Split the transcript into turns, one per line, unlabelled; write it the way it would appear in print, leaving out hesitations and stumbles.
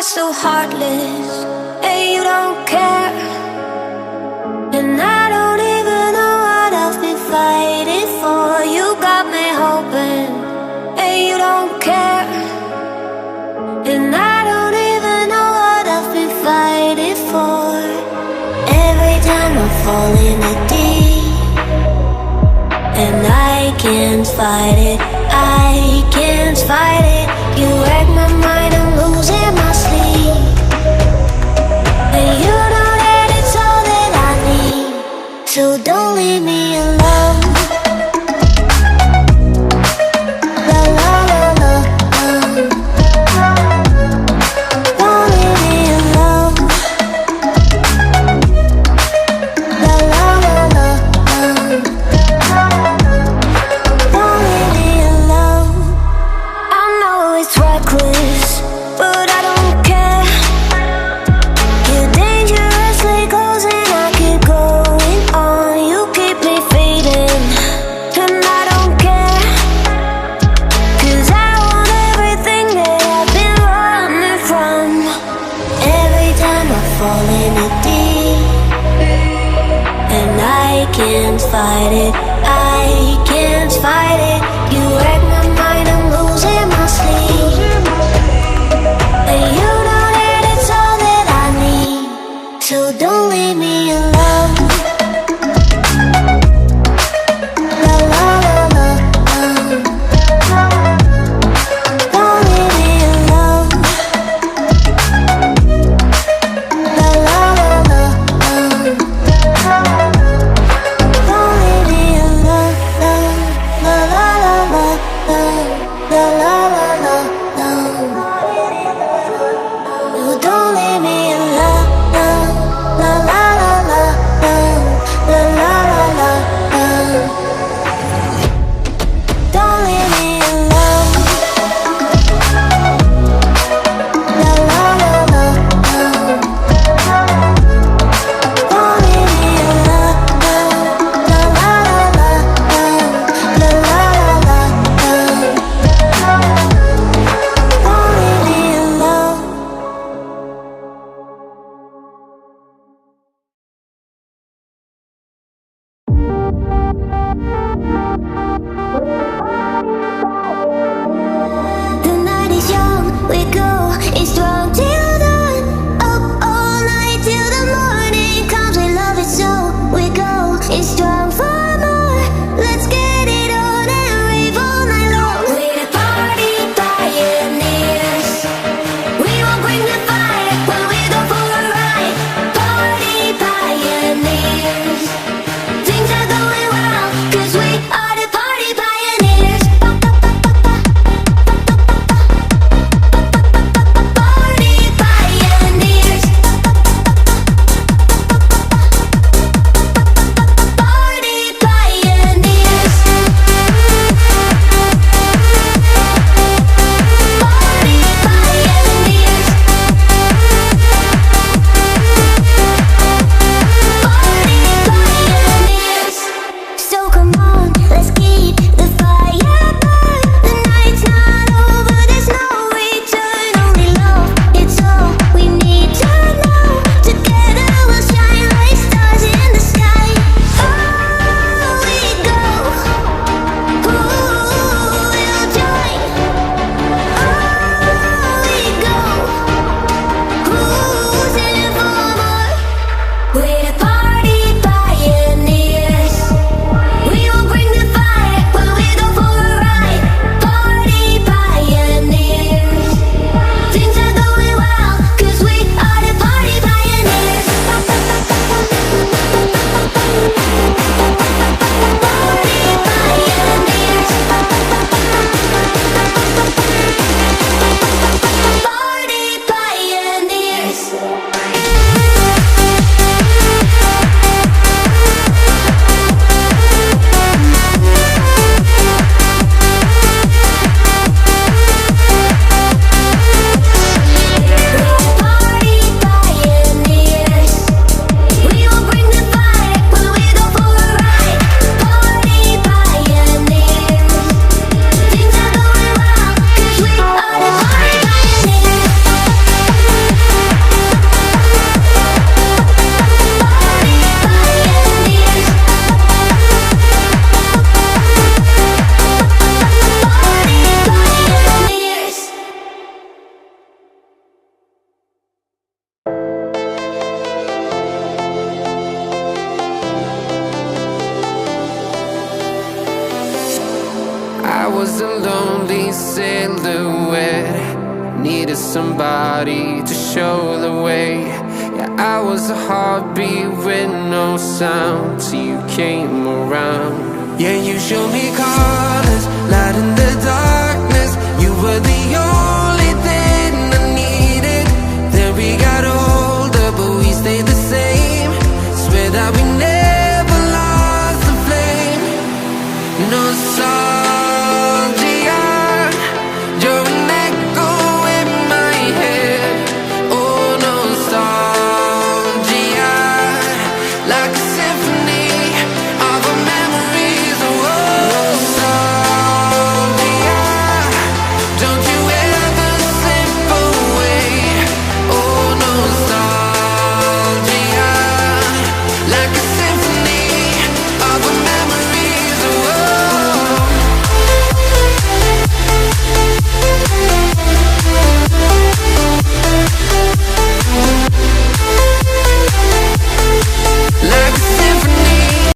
so heartless. Hey, you don't care, and I don't even know what I've been fighting for. You got me hoping. Hey, you don't care, and I don't even know what I've been fighting for. Every time I fall in the deep, and I can't fight it, I can't fight it. You wreck my mind, I'm losing my sleep. And you know that it's all that I need, so don't leave me alone. La la la la, don't leave me alone. La la la la, don't leave me alone. I know it's reckless, but I don't care. You're dangerously close and I keep going on. You keep me fading, and I don't care, 'cause I want everything that I've been running from. Every time I fall in the deep, and I can't fight it, I can't fight it. You wreck my mind, I'm losing my sleep. And you know that it's all that I need, so don't leave me alone. La la la la, don't leave me alone. La la la la, don't leave me alone. La la la.
needed somebody to show the way. Yeah, I was a heartbeat with no sound till you came around. Yeah, you showed me colors, light in the darkness. You were the